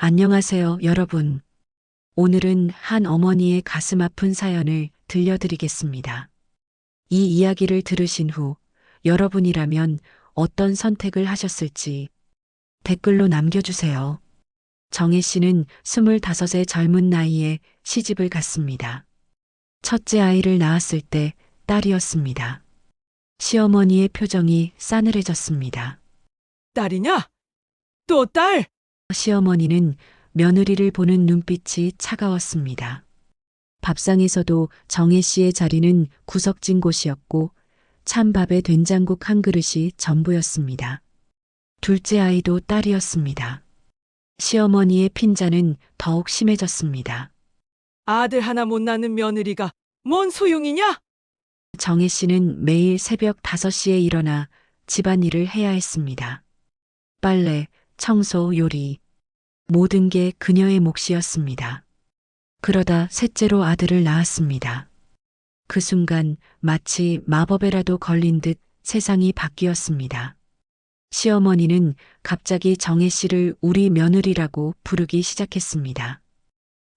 안녕하세요, 여러분. 오늘은 한 어머니의 가슴 아픈 사연을 들려드리겠습니다. 이 이야기를 들으신 후 여러분이라면 어떤 선택을 하셨을지 댓글로 남겨주세요. 정혜 씨는 25의 젊은 나이에 시집을 갔습니다. 첫째 아이를 낳았을 때 딸이었습니다. 시어머니의 표정이 싸늘해졌습니다. 딸이냐? 또 딸? 시어머니는 며느리를 보는 눈빛이 차가웠습니다. 밥상에서도 정혜 씨의 자리는 구석진 곳이었고 찬밥에 된장국 한 그릇이 전부였습니다. 둘째 아이도 딸이었습니다. 시어머니의 핀잔은 더욱 심해졌습니다. 아들 하나 못 낳는 며느리가 뭔 소용이냐? 정혜 씨는 매일 새벽 5시에 일어나 집안일을 해야 했습니다. 빨래, 청소, 요리, 모든 게 그녀의 몫이었습니다. 그러다 셋째로 아들을 낳았습니다. 그 순간 마치 마법에라도 걸린 듯 세상이 바뀌었습니다. 시어머니는 갑자기 정혜 씨를 우리 며느리라고 부르기 시작했습니다.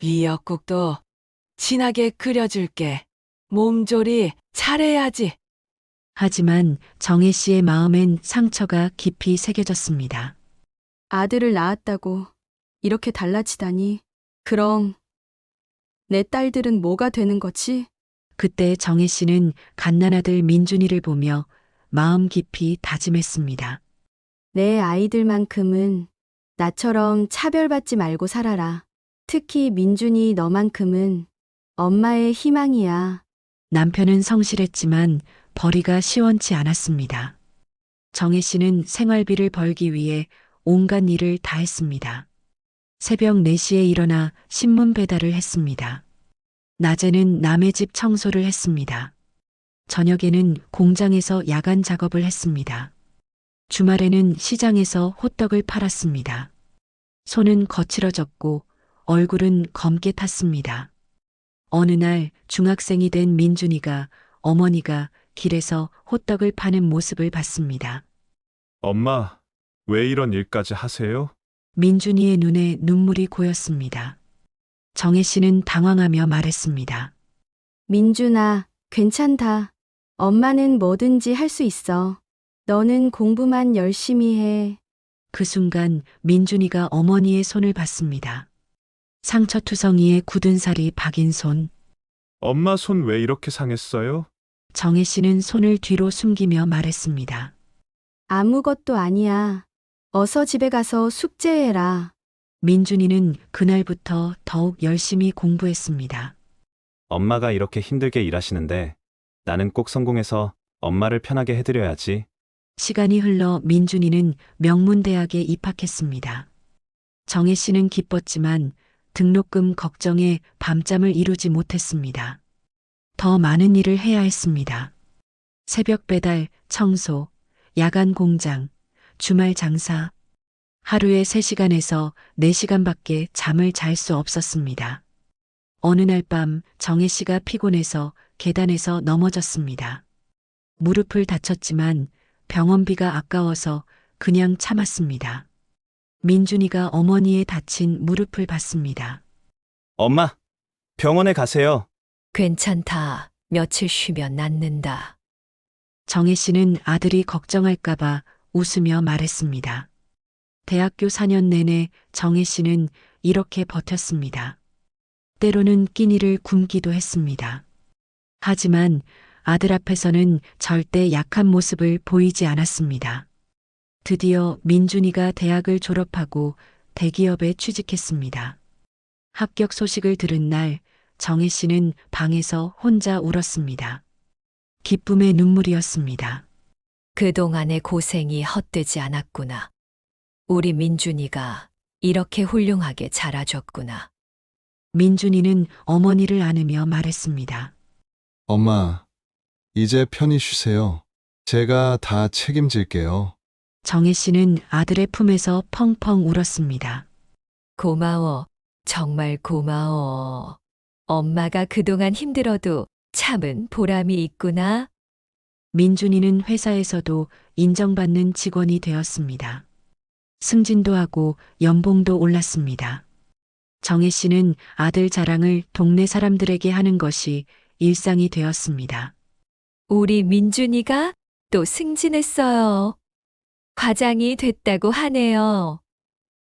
미역국도 진하게 끓여줄게. 몸조리 잘해야지. 하지만 정혜 씨의 마음엔 상처가 깊이 새겨졌습니다. 아들을 낳았다고 이렇게 달라지다니. 그럼 내 딸들은 뭐가 되는 거지? 그때 정혜 씨는 갓난아들 민준이를 보며 마음 깊이 다짐했습니다. 내 아이들만큼은 나처럼 차별받지 말고 살아라. 특히 민준이 너만큼은 엄마의 희망이야. 남편은 성실했지만 벌이가 시원치 않았습니다. 정혜 씨는 생활비를 벌기 위해 온갖 일을 다 했습니다. 새벽 4시에 일어나 신문 배달을 했습니다. 낮에는 남의 집 청소를 했습니다. 저녁에는 공장에서 야간 작업을 했습니다. 주말에는 시장에서 호떡을 팔았습니다. 손은 거칠어졌고 얼굴은 검게 탔습니다. 어느 날 중학생이 된 민준이가 어머니가 길에서 호떡을 파는 모습을 봤습니다. 엄마, 왜 이런 일까지 하세요? 민준이의 눈에 눈물이 고였습니다. 정혜 씨는 당황하며 말했습니다. 민준아, 괜찮다. 엄마는 뭐든지 할 수 있어. 너는 공부만 열심히 해. 그 순간 민준이가 어머니의 손을 봤습니다. 상처투성이에 굳은 살이 박인 손. 엄마 손 왜 이렇게 상했어요? 정혜 씨는 손을 뒤로 숨기며 말했습니다. 아무것도 아니야. 어서 집에 가서 숙제해라. 민준이는 그날부터 더욱 열심히 공부했습니다. 엄마가 이렇게 힘들게 일하시는데 나는 꼭 성공해서 엄마를 편하게 해드려야지. 시간이 흘러 민준이는 명문대학에 입학했습니다. 정혜 씨는 기뻤지만 등록금 걱정에 밤잠을 이루지 못했습니다. 더 많은 일을 해야 했습니다. 새벽 배달, 청소, 야간 공장, 주말 장사. 하루에 3시간에서 4시간밖에 잠을 잘 수 없었습니다. 어느 날 밤 정혜 씨가 피곤해서 계단에서 넘어졌습니다. 무릎을 다쳤지만 병원비가 아까워서 그냥 참았습니다. 민준이가 어머니의 다친 무릎을 봤습니다. 엄마, 병원에 가세요. 괜찮다. 며칠 쉬면 낫는다. 정혜 씨는 아들이 걱정할까봐 웃으며 말했습니다. 대학교 4년 내내 정혜 씨는 이렇게 버텼습니다. 때로는 끼니를 굶기도 했습니다. 하지만 아들 앞에서는 절대 약한 모습을 보이지 않았습니다. 드디어 민준이가 대학을 졸업하고 대기업에 취직했습니다. 합격 소식을 들은 날 정혜 씨는 방에서 혼자 울었습니다. 기쁨의 눈물이었습니다. 그동안의 고생이 헛되지 않았구나. 우리 민준이가 이렇게 훌륭하게 자라줬구나. 민준이는 어머니를 안으며 말했습니다. 엄마, 이제 편히 쉬세요. 제가 다 책임질게요. 정혜 씨는 아들의 품에서 펑펑 울었습니다. 고마워. 정말 고마워. 엄마가 그동안 힘들어도 참은 보람이 있구나. 민준이는 회사에서도 인정받는 직원이 되었습니다. 승진도 하고 연봉도 올랐습니다. 정혜 씨는 아들 자랑을 동네 사람들에게 하는 것이 일상이 되었습니다. 우리 민준이가 또 승진했어요. 과장이 됐다고 하네요.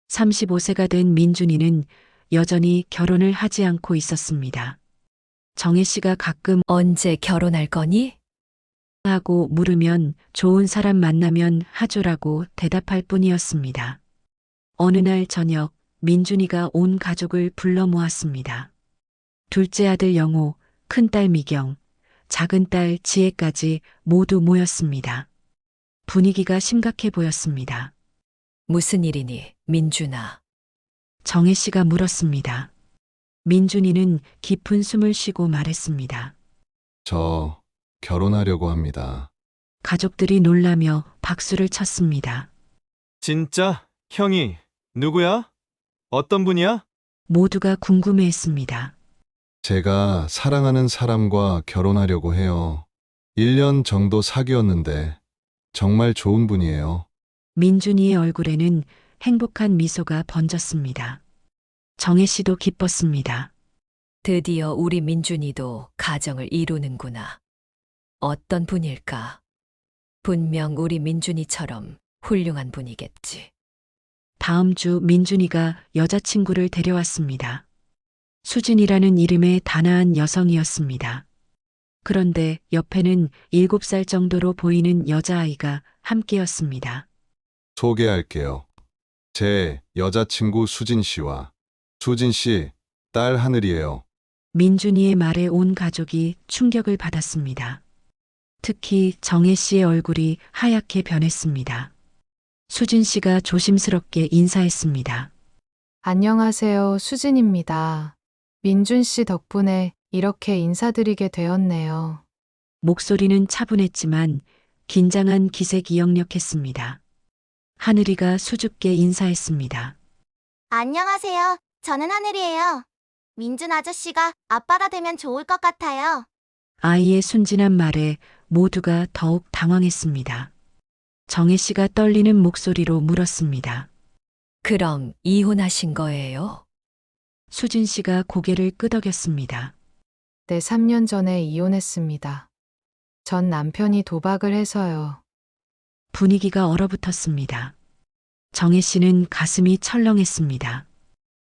35세가 된 민준이는 여전히 결혼을 하지 않고 있었습니다. 정혜 씨가 가끔 언제 결혼할 거니? 하고 물으면 좋은 사람 만나면 하죠라고 대답할 뿐이었습니다. 어느 날 저녁 민준이가 온 가족을 불러 모았습니다. 둘째 아들 영호, 큰딸 미경, 작은 딸 지혜까지 모두 모였습니다. 분위기가 심각해 보였습니다. 무슨 일이니, 민준아? 정혜 씨가 물었습니다. 민준이는 깊은 숨을 쉬고 말했습니다. 저 결혼하려고 합니다. 가족들이 놀라며 박수를 쳤습니다. 진짜? 형이 누구야? 어떤 분이야? 모두가 궁금해했습니다. 제가 사랑하는 사람과 결혼하려고 해요. 1년 정도 사귀었는데 정말 좋은 분이에요. 민준이의 얼굴에는 행복한 미소가 번졌습니다. 정혜 씨도 기뻤습니다. 드디어 우리 민준이도 가정을 이루는구나. 어떤 분일까? 분명 우리 민준이처럼 훌륭한 분이겠지. 다음 주 민준이가 여자친구를 데려왔습니다. 수진이라는 이름의 단아한 여성이었습니다. 그런데 옆에는 7살 정도로 보이는 여자아이가 함께였습니다. 소개할게요. 제 여자친구 수진 씨와 수진 씨 딸 하늘이에요. 민준이의 말에 온 가족이 충격을 받았습니다. 특히 정혜 씨의 얼굴이 하얗게 변했습니다. 수진 씨가 조심스럽게 인사했습니다. 안녕하세요. 수진입니다. 민준 씨 덕분에 이렇게 인사드리게 되었네요. 목소리는 차분했지만 긴장한 기색이 역력했습니다. 하늘이가 수줍게 인사했습니다. 안녕하세요. 저는 하늘이에요. 민준 아저씨가 아빠가 되면 좋을 것 같아요. 아이의 순진한 말에 모두가 더욱 당황했습니다. 정혜 씨가 떨리는 목소리로 물었습니다. 그럼 이혼하신 거예요? 수진 씨가 고개를 끄덕였습니다. 네, 3년 전에 이혼했습니다. 전 남편이 도박을 해서요. 분위기가 얼어붙었습니다. 정혜 씨는 가슴이 철렁했습니다.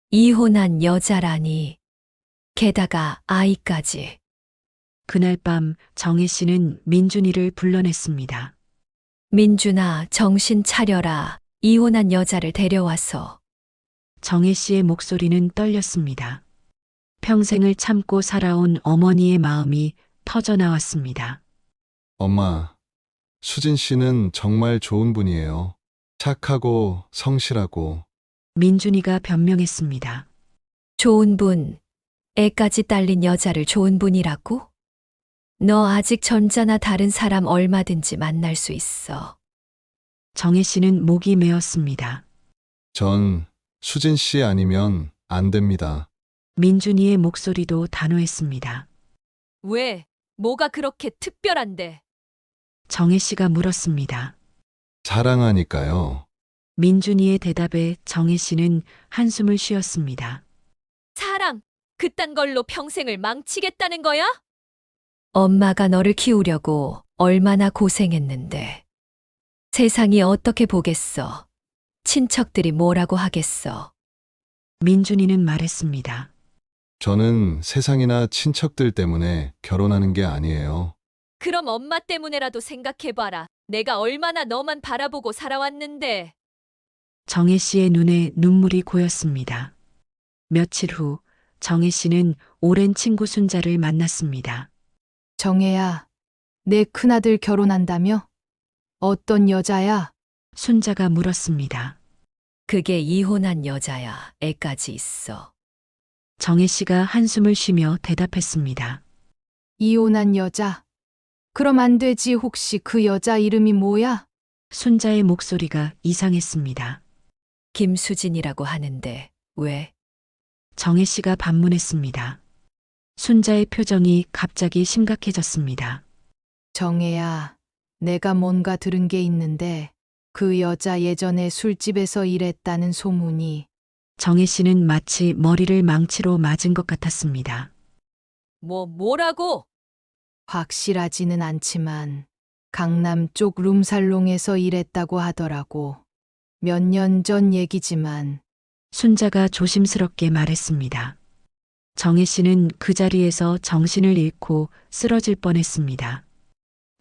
이혼한 여자라니. 게다가 아이까지. 그날 밤 정혜 씨는 민준이를 불러냈습니다. 민준아, 정신 차려라. 이혼한 여자를 데려와서. 정혜 씨의 목소리는 떨렸습니다. 평생을 참고 살아온 어머니의 마음이 터져나왔습니다. 엄마, 수진 씨는 정말 좋은 분이에요. 착하고 성실하고. 민준이가 변명했습니다. 좋은 분, 애까지 딸린 여자를 좋은 분이라고? 너 아직 젊잖아. 다른 사람 얼마든지 만날 수 있어. 정혜 씨는 목이 메었습니다. 전 수진 씨 아니면 안 됩니다. 민준이의 목소리도 단호했습니다. 왜? 뭐가 그렇게 특별한데? 정혜 씨가 물었습니다. 사랑하니까요. 민준이의 대답에 정혜 씨는 한숨을 쉬었습니다. 사랑, 그딴 걸로 평생을 망치겠다는 거야? 엄마가 너를 키우려고 얼마나 고생했는데. 세상이 어떻게 보겠어. 친척들이 뭐라고 하겠어. 민준이는 말했습니다. 저는 세상이나 친척들 때문에 결혼하는 게 아니에요. 그럼 엄마 때문에라도 생각해봐라. 내가 얼마나 너만 바라보고 살아왔는데. 정혜 씨의 눈에 눈물이 고였습니다. 며칠 후 정혜 씨는 오랜 친구 순자를 만났습니다. 정혜야, 내 큰아들 결혼한다며? 어떤 여자야? 순자가 물었습니다. 그게 이혼한 여자야. 애까지 있어. 정혜 씨가 한숨을 쉬며 대답했습니다. 이혼한 여자. 그럼 안 되지. 혹시 그 여자 이름이 뭐야? 순자의 목소리가 이상했습니다. 김수진이라고 하는데 왜? 정혜 씨가 반문했습니다. 순자의 표정이 갑자기 심각해졌습니다. 정혜야, 내가 뭔가 들은 게 있는데 그 여자 예전에 술집에서 일했다는 소문이. 정혜 씨는 마치 머리를 망치로 맞은 것 같았습니다. 뭐라고? 확실하지는 않지만 강남 쪽 룸살롱에서 일했다고 하더라고. 몇 년 전 얘기지만. 순자가 조심스럽게 말했습니다. 정혜 씨는 그 자리에서 정신을 잃고 쓰러질 뻔했습니다.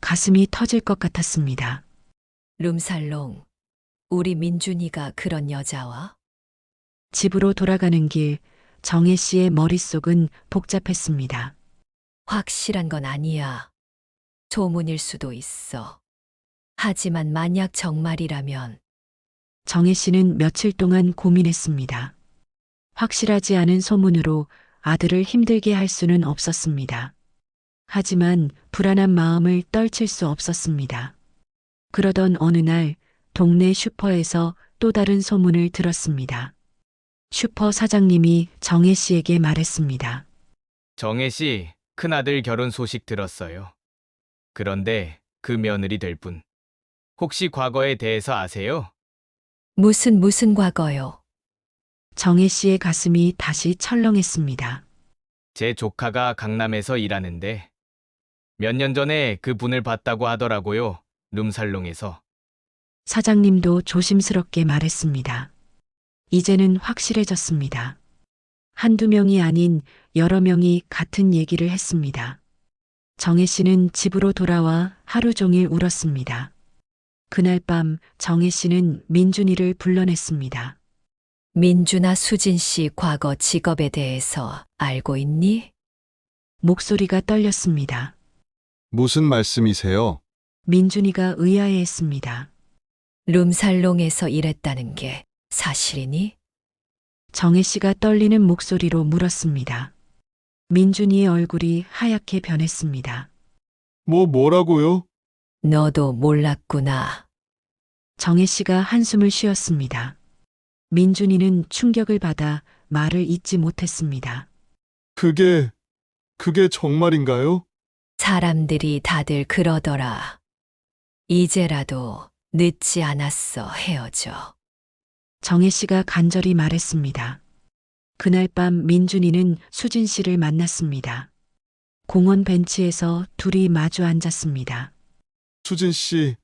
가슴이 터질 것 같았습니다. 룸살롱. 우리 민준이가 그런 여자와? 집으로 돌아가는 길, 정혜 씨의 머릿속은 복잡했습니다. 확실한 건 아니야. 소문일 수도 있어. 하지만 만약 정말이라면 정혜 씨는 며칠 동안 고민했습니다. 확실하지 않은 소문으로 아들을 힘들게 할 수는 없었습니다. 하지만 불안한 마음을 떨칠 수 없었습니다. 그러던 어느 날 동네 슈퍼에서 또 다른 소문을 들었습니다. 슈퍼 사장님이 정혜 씨에게 말했습니다. 정혜 씨, 큰아들 결혼 소식 들었어요. 그런데 그 며느리 될 분, 혹시 과거에 대해서 아세요? 무슨 과거요? 정혜 씨의 가슴이 다시 철렁했습니다. 제 조카가 강남에서 일하는데 몇 년 전에 그 분을 봤다고 하더라고요. 룸살롱에서. 사장님도 조심스럽게 말했습니다. 이제는 확실해졌습니다. 한두 명이 아닌 여러 명이 같은 얘기를 했습니다. 정혜 씨는 집으로 돌아와 하루 종일 울었습니다. 그날 밤 정혜 씨는 민준이를 불러냈습니다. 민준아, 수진 씨 과거 직업에 대해서 알고 있니? 목소리가 떨렸습니다. 무슨 말씀이세요? 민준이가 의아해했습니다. 룸살롱에서 일했다는 게 사실이니? 정혜 씨가 떨리는 목소리로 물었습니다. 민준이의 얼굴이 하얗게 변했습니다. 뭐라고요? 너도 몰랐구나. 정혜 씨가 한숨을 쉬었습니다. 민준이는 충격을 받아 말을 잇지 못했습니다. 그게 정말인가요? 사람들이 다들 그러더라. 이제라도 늦지 않았어, 헤어져. 정혜 씨가 간절히 말했습니다. 그날 밤 민준이는 수진 씨를 만났습니다. 공원 벤치에서 둘이 마주 앉았습니다. 수진 씨,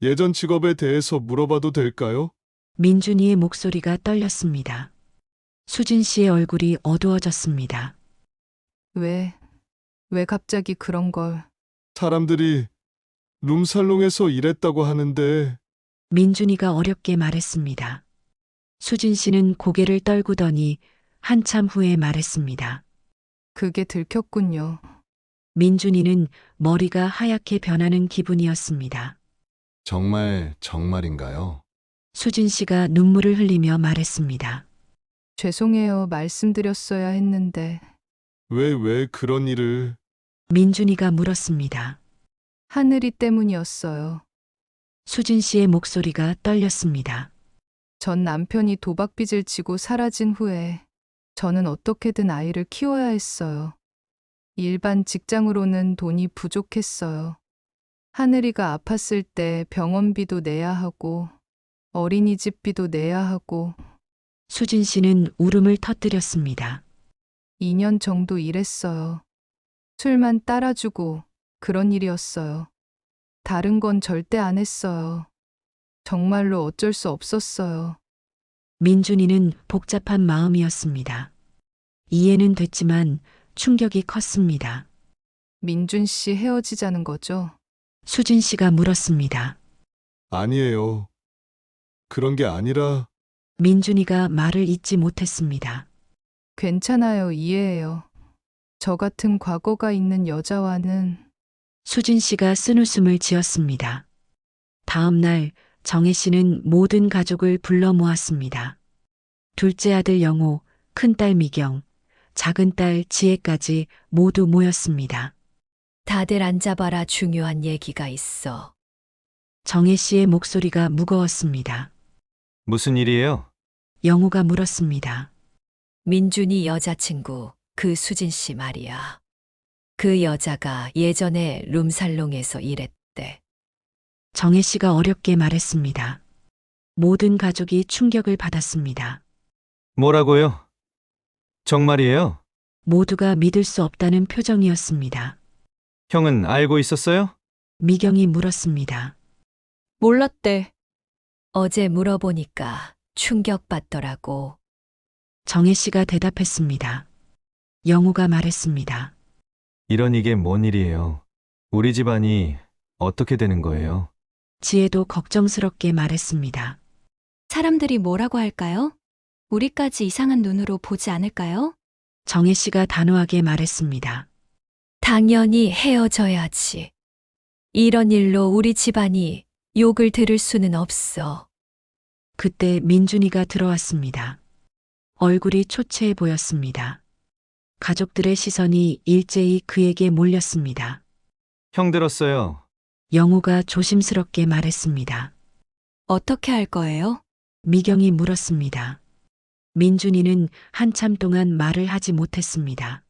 예전 직업에 대해서 물어봐도 될까요? 민준이의 목소리가 떨렸습니다. 수진 씨의 얼굴이 어두워졌습니다. 왜 갑자기 그런 걸. 사람들이 룸살롱에서 일했다고 하는데 민준이가 어렵게 말했습니다. 수진 씨는 고개를 떨구더니 한참 후에 말했습니다. 그게 들켰군요. 민준이는 머리가 하얗게 변하는 기분이었습니다. 정말인가요? 수진 씨가 눈물을 흘리며 말했습니다. 죄송해요. 말씀드렸어야 했는데. 왜 그런 일을? 민준이가 물었습니다. 하늘이 때문이었어요. 수진 씨의 목소리가 떨렸습니다. 전 남편이 도박빚을 지고 사라진 후에 저는 어떻게든 아이를 키워야 했어요. 일반 직장으로는 돈이 부족했어요. 하늘이가 아팠을 때 병원비도 내야 하고 어린이집비도 내야 하고. 수진 씨는 울음을 터뜨렸습니다. 2년 정도 일했어요. 술만 따라주고 그런 일이었어요. 다른 건 절대 안 했어요. 정말로 어쩔 수 없었어요. 민준이는 복잡한 마음이었습니다. 이해는 됐지만 충격이 컸습니다. 민준 씨 헤어지자는 거죠? 수진 씨가 물었습니다. 아니에요. 그런 게 아니라 민준이가 말을 잇지 못했습니다. 괜찮아요. 이해해요. 저 같은 과거가 있는 여자와는. 수진 씨가 쓴웃음을 지었습니다. 다음 날 정혜 씨는 모든 가족을 불러 모았습니다. 둘째 아들 영호, 큰딸 미경, 작은딸 지혜까지 모두 모였습니다. 다들 앉아봐라. 중요한 얘기가 있어. 정혜 씨의 목소리가 무거웠습니다. 무슨 일이에요? 영호가 물었습니다. 민준이 여자친구, 그 수진 씨 말이야. 그 여자가 예전에 룸살롱에서 일했대. 정혜 씨가 어렵게 말했습니다. 모든 가족이 충격을 받았습니다. 뭐라고요? 정말이에요? 모두가 믿을 수 없다는 표정이었습니다. 형은 알고 있었어요? 미경이 물었습니다. 몰랐대. 어제 물어보니까 충격받더라고. 정혜 씨가 대답했습니다. 영우가 말했습니다. 이런 이게 뭔 일이에요? 우리 집안이 어떻게 되는 거예요? 지혜도 걱정스럽게 말했습니다. 사람들이 뭐라고 할까요? 우리까지 이상한 눈으로 보지 않을까요? 정혜 씨가 단호하게 말했습니다. 당연히 헤어져야지. 이런 일로 우리 집안이 욕을 들을 수는 없어. 그때 민준이가 들어왔습니다. 얼굴이 초췌해 보였습니다. 가족들의 시선이 일제히 그에게 몰렸습니다. 형 들었어요. 영우가 조심스럽게 말했습니다. 어떻게 할 거예요? 미경이 물었습니다. 민준이는 한참 동안 말을 하지 못했습니다.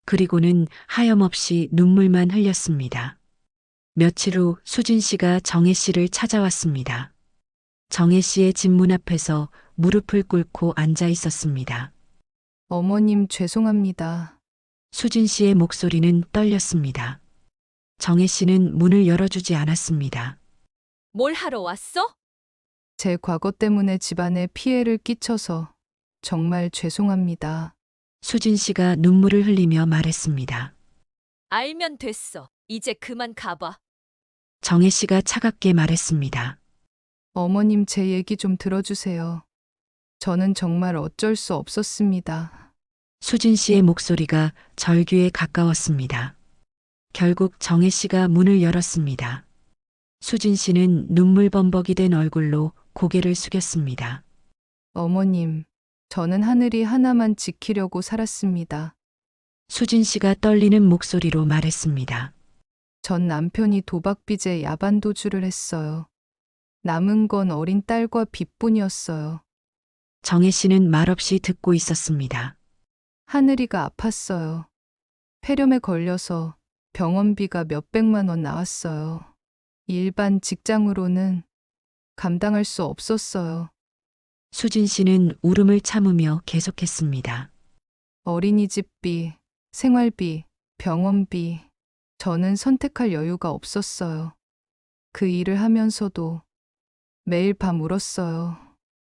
그리고는 하염없이 눈물만 흘렸습니다. 며칠 후 수진 씨가 정혜 씨를 찾아왔습니다. 정혜 씨의 집 문 앞에서 무릎을 꿇고 앉아 있었습니다. 어머님 죄송합니다. 수진 씨의 목소리는 떨렸습니다. 정혜 씨는 문을 열어주지 않았습니다. 뭘 하러 왔어? 제 과거 때문에 집안에 피해를 끼쳐서 정말 죄송합니다. 수진 씨가 눈물을 흘리며 말했습니다. 알면 됐어. 이제 그만 가봐. 정혜 씨가 차갑게 말했습니다. 어머님 제 얘기 좀 들어주세요. 저는 정말 어쩔 수 없었습니다. 수진 씨의 목소리가 절규에 가까웠습니다. 결국 정혜 씨가 문을 열었습니다. 수진 씨는 눈물 범벅이 된 얼굴로 고개를 숙였습니다. 어머님, 저는 하늘이 하나만 지키려고 살았습니다. 수진 씨가 떨리는 목소리로 말했습니다. 전 남편이 도박빚에 야반도주를 했어요. 남은 건 어린 딸과 빚뿐이었어요. 정혜 씨는 말없이 듣고 있었습니다. 하늘이가 아팠어요. 폐렴에 걸려서 병원비가 몇백만 원 나왔어요. 일반 직장으로는 감당할 수 없었어요. 수진 씨는 울음을 참으며 계속했습니다. 어린이집비, 생활비, 병원비. 저는 선택할 여유가 없었어요. 그 일을 하면서도 매일 밤 울었어요.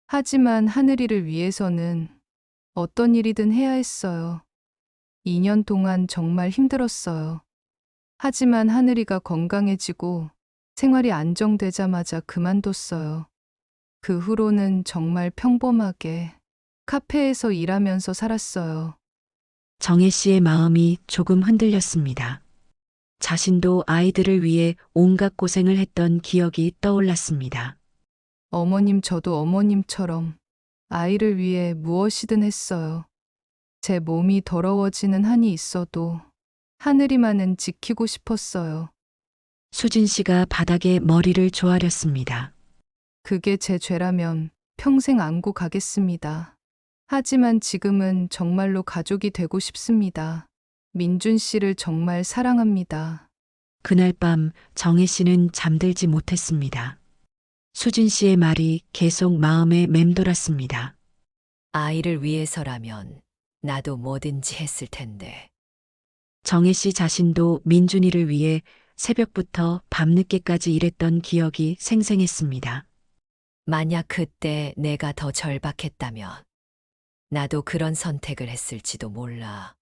하지만 하늘이를 위해서는 어떤 일이든 해야 했어요. 2년 동안 정말 힘들었어요. 하지만 하늘이가 건강해지고 생활이 안정되자마자 그만뒀어요. 그 후로는 정말 평범하게 카페에서 일하면서 살았어요. 정혜 씨의 마음이 조금 흔들렸습니다. 자신도 아이들을 위해 온갖 고생을 했던 기억이 떠올랐습니다. 어머님, 저도 어머님처럼 아이를 위해 무엇이든 했어요. 제 몸이 더러워지는 한이 있어도 하늘이만은 지키고 싶었어요. 수진 씨가 바닥에 머리를 조아렸습니다. 그게 제 죄라면 평생 안고 가겠습니다. 하지만 지금은 정말로 가족이 되고 싶습니다. 민준 씨를 정말 사랑합니다. 그날 밤 정혜 씨는 잠들지 못했습니다. 수진 씨의 말이 계속 마음에 맴돌았습니다. 아이를 위해서라면 나도 뭐든지 했을 텐데. 정혜 씨 자신도 민준이를 위해 새벽부터 밤늦게까지 일했던 기억이 생생했습니다. 만약 그때 내가 더 절박했다면 나도 그런 선택을 했을지도 몰라.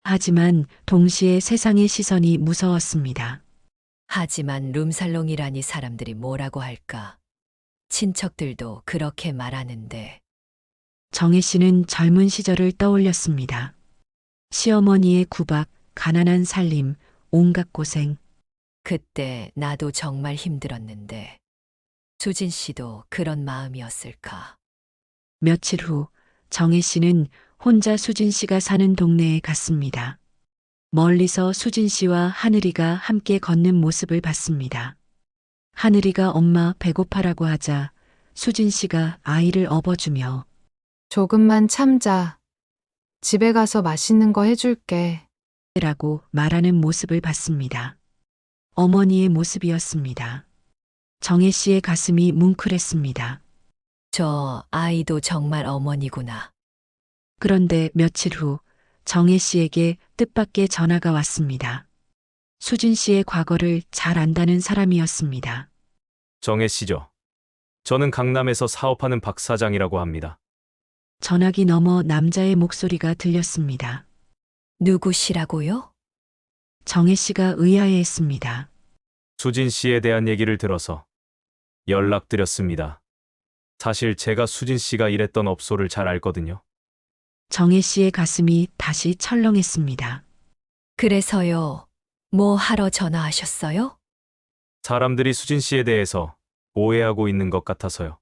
하지만 동시에 세상의 시선이 무서웠습니다. 하지만 룸살롱이라니 사람들이 뭐라고 할까? 친척들도 그렇게 말하는데. 정혜 씨는 젊은 시절을 떠올렸습니다. 시어머니의 구박, 가난한 살림, 온갖 고생. 그때 나도 정말 힘들었는데 수진 씨도 그런 마음이었을까? 며칠 후 정혜 씨는 혼자 수진 씨가 사는 동네에 갔습니다. 멀리서 수진 씨와 하늘이가 함께 걷는 모습을 봤습니다. 하늘이가 엄마 배고파라고 하자 수진 씨가 아이를 업어주며 조금만 참자. 집에 가서 맛있는 거 해줄게. 라고 말하는 모습을 봤습니다. 어머니의 모습이었습니다. 정혜 씨의 가슴이 뭉클했습니다. 저 아이도 정말 어머니구나. 그런데 며칠 후 정혜 씨에게 뜻밖의 전화가 왔습니다. 수진 씨의 과거를 잘 안다는 사람이었습니다. 정혜 씨죠. 저는 강남에서 사업하는 박 사장이라고 합니다. 전화기 너머 남자의 목소리가 들렸습니다. 누구시라고요? 정혜 씨가 의아해했습니다. 수진 씨에 대한 얘기를 들어서 연락드렸습니다. 사실 제가 수진 씨가 일했던 업소를 잘 알거든요. 정혜 씨의 가슴이 다시 철렁했습니다. 그래서요. 뭐 하러 전화하셨어요? 사람들이 수진 씨에 대해서 오해하고 있는 것 같아서요.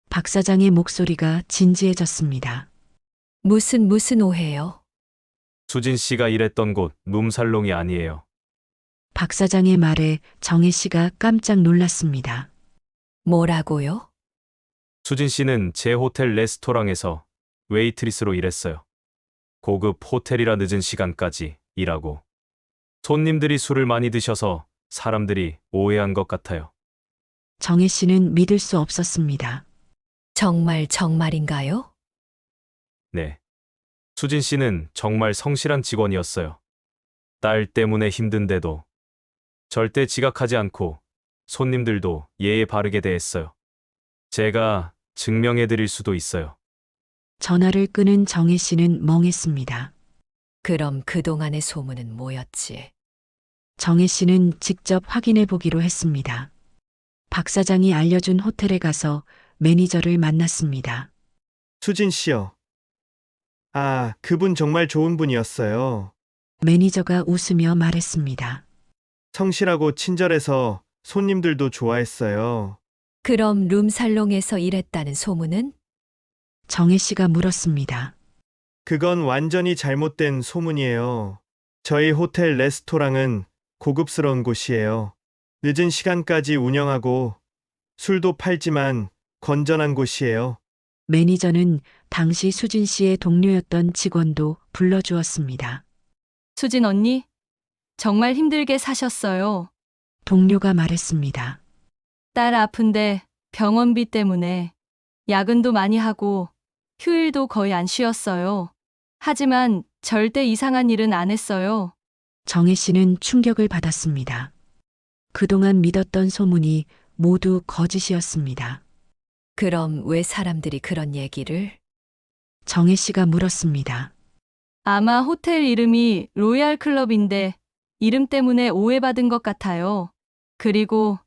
박 사장의 목소리가 진지해졌습니다. 무슨 오해요? 수진 씨가 일했던 곳 룸살롱이 아니에요. 박 사장의 말에 정혜 씨가 깜짝 놀랐습니다. 뭐라고요? 수진 씨는 제 호텔 레스토랑에서 웨이트리스로 일했어요. 고급 호텔이라 늦은 시간까지 일하고 손님들이 술을 많이 드셔서 사람들이 오해한 것 같아요. 정혜 씨는 믿을 수 없었습니다. 정말인가요? 네. 수진 씨는 정말 성실한 직원이었어요. 딸 때문에 힘든데도 절대 지각하지 않고 손님들도 예의 바르게 대했어요. 제가 증명해 드릴 수도 있어요. 전화를 끊은 정혜 씨는 멍했습니다. 그럼 그동안의 소문은 뭐였지? 정혜 씨는 직접 확인해 보기로 했습니다. 박 사장이 알려준 호텔에 가서 매니저를 만났습니다. 수진 씨요. 아, 그분 정말 좋은 분이었어요. 매니저가 웃으며 말했습니다. 성실하고 친절해서 손님들도 좋아했어요. 그럼 룸살롱에서 일했다는 소문은? 정혜 씨가 물었습니다. 그건 완전히 잘못된 소문이에요. 저희 호텔 레스토랑은 고급스러운 곳이에요. 늦은 시간까지 운영하고 술도 팔지만 건전한 곳이에요. 매니저는 당시 수진 씨의 동료였던 직원도 불러주었습니다. 수진 언니, 정말 힘들게 사셨어요. 동료가 말했습니다. 딸 아픈데 병원비 때문에 야근도 많이 하고 휴일도 거의 안 쉬었어요. 하지만 절대 이상한 일은 안 했어요. 정혜 씨는 충격을 받았습니다. 그동안 믿었던 소문이 모두 거짓이었습니다. 그럼 왜 사람들이 그런 얘기를? 정혜 씨가 물었습니다. 아마 호텔 이름이 로얄 클럽인데 이름 때문에 오해받은 것 같아요. 그리고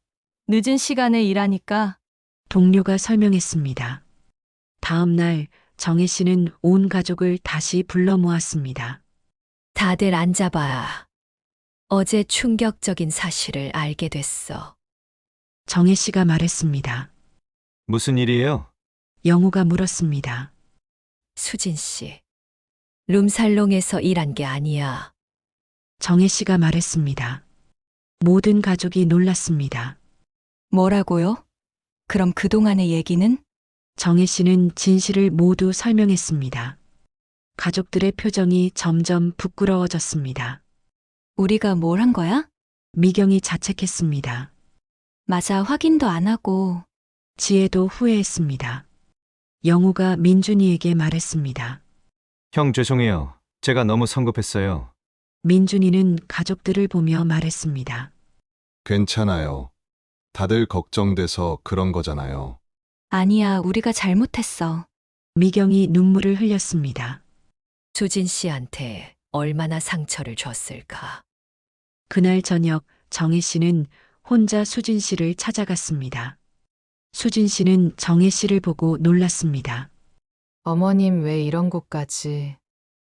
늦은 시간에 일하니까. 동료가 설명했습니다. 다음 날 정혜 씨는 온 가족을 다시 불러 모았습니다. 다들 앉아봐. 어제 충격적인 사실을 알게 됐어. 정혜 씨가 말했습니다. 무슨 일이에요? 영우가 물었습니다. 수진 씨. 룸살롱에서 일한 게 아니야. 정혜 씨가 말했습니다. 모든 가족이 놀랐습니다. 뭐라고요? 그럼 그동안의 얘기는? 정혜 씨는 진실을 모두 설명했습니다. 가족들의 표정이 점점 부끄러워졌습니다. 우리가 뭘 한 거야? 미경이 자책했습니다. 맞아, 확인도 안 하고. 지혜도 후회했습니다. 영우가 민준이에게 말했습니다. 형 죄송해요. 제가 너무 성급했어요. 민준이는 가족들을 보며 말했습니다. 괜찮아요. 다들 걱정돼서 그런 거잖아요. 아니야, 우리가 잘못했어. 미경이 눈물을 흘렸습니다. 수진 씨한테 얼마나 상처를 줬을까? 그날 저녁 정혜 씨는 혼자 수진 씨를 찾아갔습니다. 수진 씨는 정혜 씨를 보고 놀랐습니다. 어머님 왜 이런 곳까지?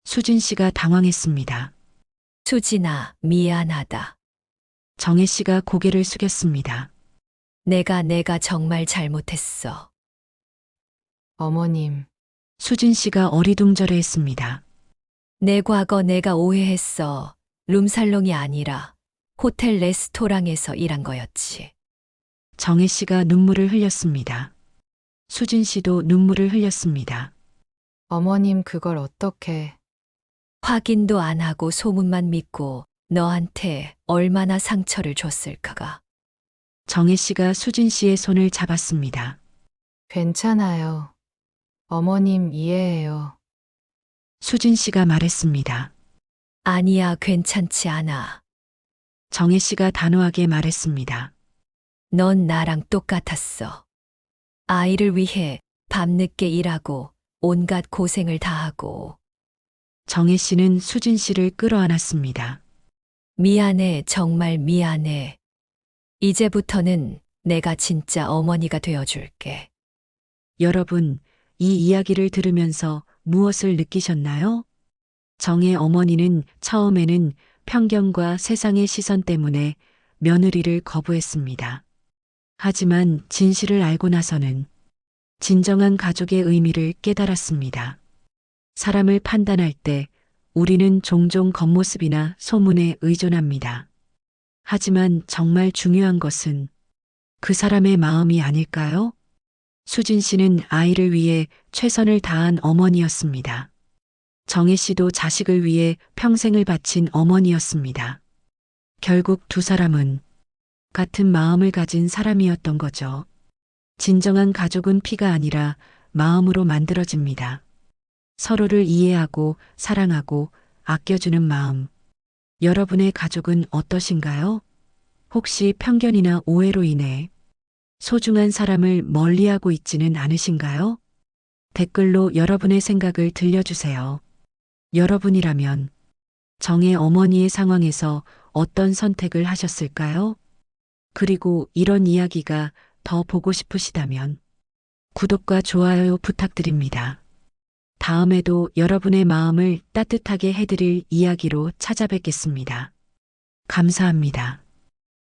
수진 씨가 당황했습니다. 수진아, 미안하다. 정혜 씨가 고개를 숙였습니다. 내가 정말 잘못했어. 어머님, 수진 씨가 어리둥절해했습니다. 내 과거 내가 오해했어. 룸살롱이 아니라 호텔 레스토랑에서 일한 거였지. 정혜 씨가 눈물을 흘렸습니다. 수진 씨도 눈물을 흘렸습니다. 어머님 그걸 어떻게? 확인도 안 하고 소문만 믿고 너한테 얼마나 상처를 줬을까가. 정혜 씨가 수진 씨의 손을 잡았습니다. 괜찮아요. 어머님 이해해요. 수진 씨가 말했습니다. 아니야, 괜찮지 않아. 정혜 씨가 단호하게 말했습니다. 넌 나랑 똑같았어. 아이를 위해 밤늦게 일하고 온갖 고생을 다하고. 정혜 씨는 수진 씨를 끌어안았습니다. 미안해, 정말 미안해. 이제부터는 내가 진짜 어머니가 되어줄게. 여러분, 이 이야기를 들으면서 무엇을 느끼셨나요? 정의 어머니는 처음에는 편견과 세상의 시선 때문에 며느리를 거부했습니다. 하지만 진실을 알고 나서는 진정한 가족의 의미를 깨달았습니다. 사람을 판단할 때 우리는 종종 겉모습이나 소문에 의존합니다. 하지만 정말 중요한 것은 그 사람의 마음이 아닐까요? 수진 씨는 아이를 위해 최선을 다한 어머니였습니다. 정혜 씨도 자식을 위해 평생을 바친 어머니였습니다. 결국 두 사람은 같은 마음을 가진 사람이었던 거죠. 진정한 가족은 피가 아니라 마음으로 만들어집니다. 서로를 이해하고 사랑하고 아껴주는 마음. 여러분의 가족은 어떠신가요? 혹시 편견이나 오해로 인해 소중한 사람을 멀리하고 있지는 않으신가요? 댓글로 여러분의 생각을 들려주세요. 여러분이라면 정의 어머니의 상황에서 어떤 선택을 하셨을까요? 그리고 이런 이야기가 더 보고 싶으시다면 구독과 좋아요 부탁드립니다. 다음에도 여러분의 마음을 따뜻하게 해드릴 이야기로 찾아뵙겠습니다. 감사합니다.